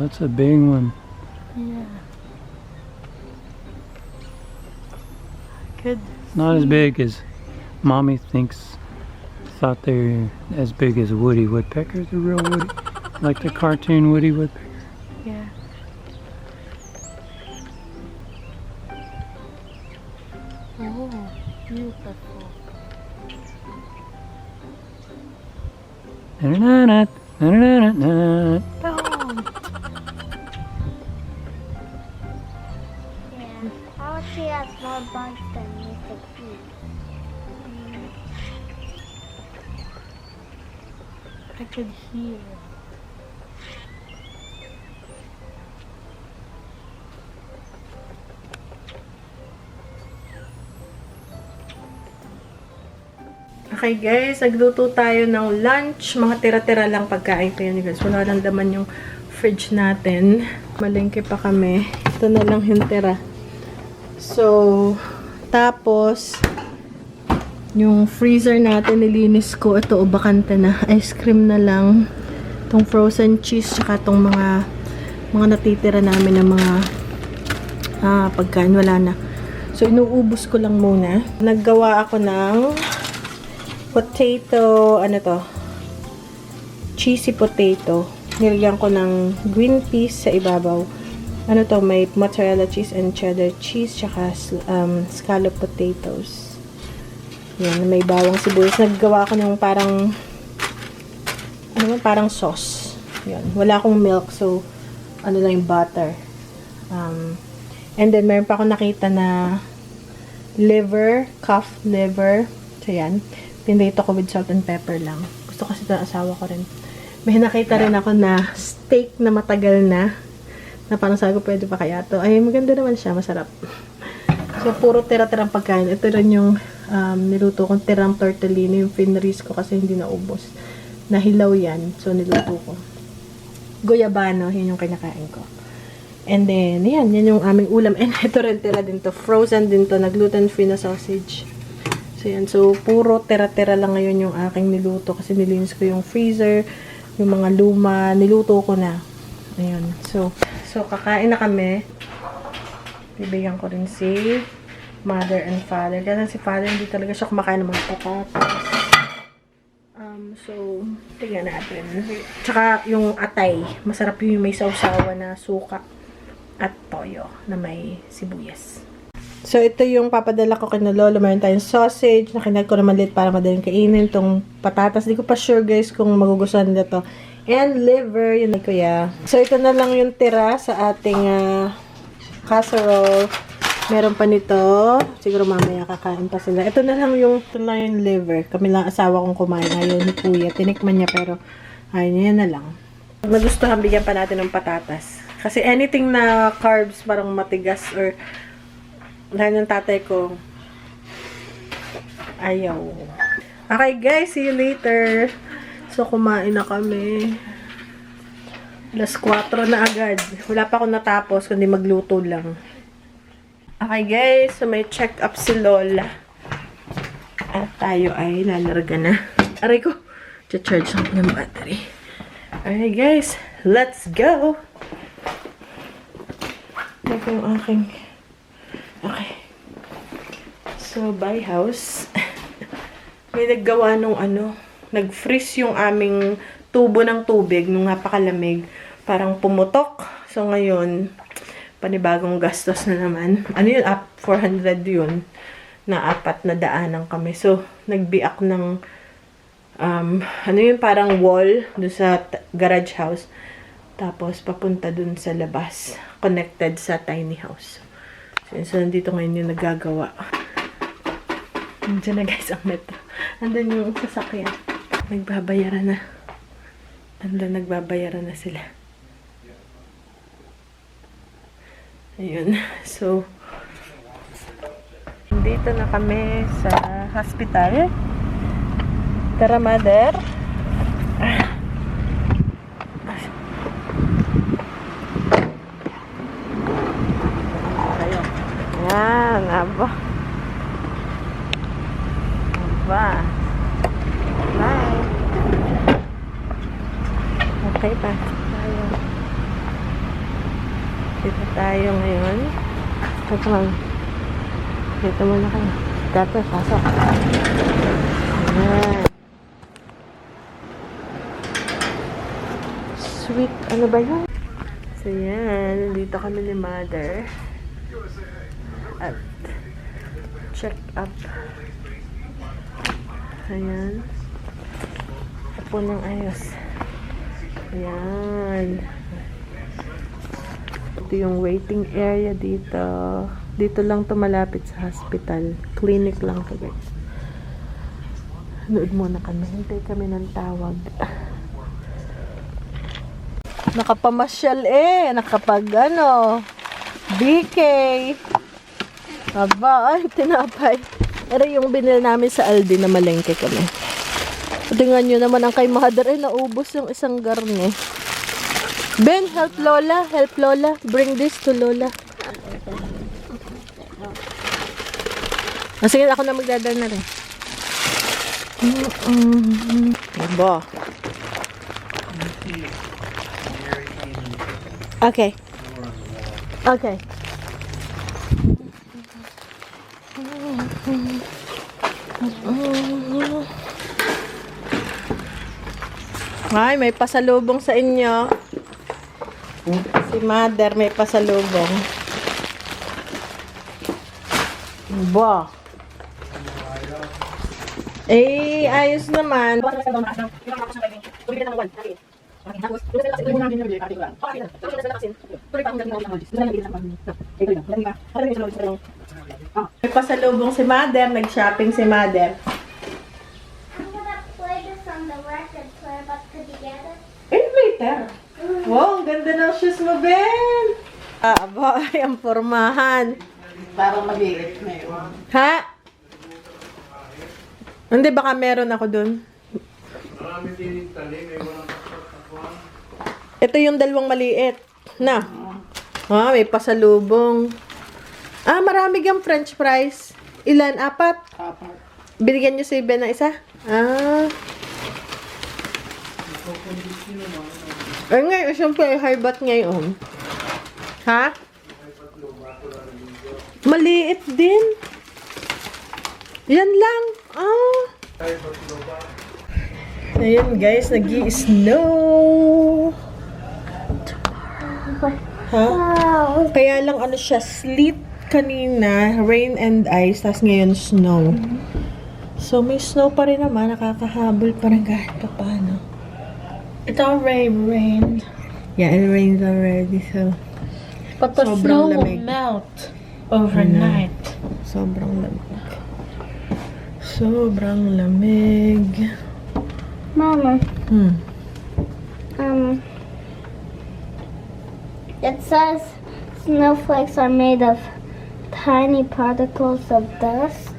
That's a big one. Yeah. Good. Not as big as Mommy thought they're as big as Woody Woodpecker, the real Woody. Like the cartoon Woody Woodpecker. Yeah. Oh, beautiful. Na-na-na-na, na-na-na-na. Don't. Yeah. I would see a small bugs than you could eat. I could hear. Okay guys, nagluto tayo ng lunch. Mga tira-tira lang pagkain ko yan guys. Wala lang laman yung fridge natin. Malengke pa kami. Ito na lang yung tira. So, tapos, yung freezer natin nilinis ko. Ito, bakante na. Ice cream na lang. Itong frozen cheese, tsaka itong mga natitira namin ng mga pagkain. Wala na. So, inuubos ko lang muna. Naggawa ako ng potato, ano to? Cheesy potato. Nilagyan ko ng green peas sa ibabaw. Ano to? May mozzarella cheese and cheddar cheese, tsaka scallop potatoes. Yan, may bawang sibuyas. Naggawa ko ng parang parang sauce. Yan. Wala akong milk, so ano lang yung butter. And then, meron pa ako nakita na liver, calf liver. So, yan. Pinrito ko with salt and pepper lang. Gusto kasi ito asawa ko rin. May nakita rin ako na steak na matagal na parang sabi ko pwede pa kaya to. Ay, maganda naman siya. Masarap. So, puro tira-tirang pagkain. Ito rin yung niluto kong tirang tortellini. Yung finris ko kasi hindi naubos. Nahilaw yan. So, niluto ko. Goyabano. Yun yung kinakain ko. And then, yan yung aming ulam. And ito rin tira din to. Frozen din to. Nag-gluten-free na sausage. So, yan. So, puro tira-tira lang ngayon yung aking niluto. Kasi nilinis ko yung freezer, yung mga luma. Niluto ko na. Ayun. So kakain na kami. Bibigyan ko rin si mother and father. Kasi si father, hindi talaga siya kumakain ng mga patatas. So, tingnan natin. Tsaka yung atay. Masarap yung may sausawa na suka at toyo na may sibuyas. So, ito yung papadala ko kay Lolo. Mayroon tayong sausage. Nakinag ko na maliit para madaling kainin. Itong patatas. Di ko pa sure guys kung magugustuhan nila to. And liver. Yun na kuya. So, ito na lang yung tira sa ating casserole. Meron pa nito. Siguro mamaya kakain pa sila. Ito na lang yung liver. Kami lang asawa kong kumain. Ayaw ni kuya. Tinikman niya pero ayun na lang. Nagustuhan bigyan pa natin ng patatas. Kasi anything na carbs parang matigas or dahil ng tatay ko, ayaw. Okay guys, see you later. So, kumain na kami. Alas 4 na agad. Wala pa akong natapos, kundi magluto lang. Okay guys, so may check up si Lola. At tayo ay lalarga na. Aray ko, charge ako ng battery. Okay guys, let's go! Ito yung aking... Okay. So, by house. May naggawa nung nag-freeze yung aming tubo ng tubig nung napakalamig. Parang pumutok. So, ngayon, panibagong gastos na naman. Ano yun? 400 yun. Na 4 na daanan kami. So, nagbiak ng ano yun? Parang wall doon sa garage house. Tapos, papunta dun sa labas. Connected sa tiny house. So, nandito ngayon yung nagagawa. Nandiyan na guys ang metro. Nandun yung sasakyan. Nagbabayaran na. Nandun nagbabayaran na sila. Ayun. So, dito na kami sa hospital. Tara, mother. Yan, aba. Aba. Bye. Okay pa. Ayan. Dito tayo ngayon. Teka lang. Dito muna kayo. Dapat, pasok. Ayan. Sweet, ano ba yun? So yan, dito kami ni Mother. At check up. Ayan. Upo ng ayos. Ayan. Ito yung waiting area dito. Dito lang to malapit sa hospital. Clinic lang to, guys. Nood muna kami. Hintay kami ng tawag. Nakapamasyal nakapag BK. Aba, ay, tinapay. Pero yung binil namin sa Aldi na malengke kami. Tingnan nyo naman ang kay Mother naubos yung isang garne. Ben, help Lola. Help Lola. Bring this to Lola. Sige, ako na magdadal na rin. Aba. Okay. Okay. Ay, may pasalubong sa inyo. Si Mother may pasalubong. Ba. Eh, ayos naman. May pasalubong si Mother. Nag-shopping si Mother. I'm gonna play this on the record player, but could you get it? Later. Wow, ang ganda ng shoes mo, Ben. Aba, ay, ang formahan. Parang maliit na yun. Ha? Hindi, baka meron ako dun. Ito yung dalawang maliit. Na. Ah, may pasalubong. Ah, marami kang french fries. Ilan? 4? Apat. Binigyan niyo si Ben ng isa? Ah. Ay, ngayon, siyempre, high bat ngayon. Ha? Maliit din. Yan lang. Ah. Ayan, guys, nag-i-snow. Ha? Kaya lang, ano siya, sleet kanina, rain and ice, tapos ngayon, snow. So, may snow pa rin naman, nakakahabol pa rin kahit pa paano. It already rained. Yeah, it rains already, so But the Sobrang snow will lamig. melt overnight. sobrang lamig. Sobrang lamig. Mama, Hmm. it says snowflakes are made of tiny particles of dust.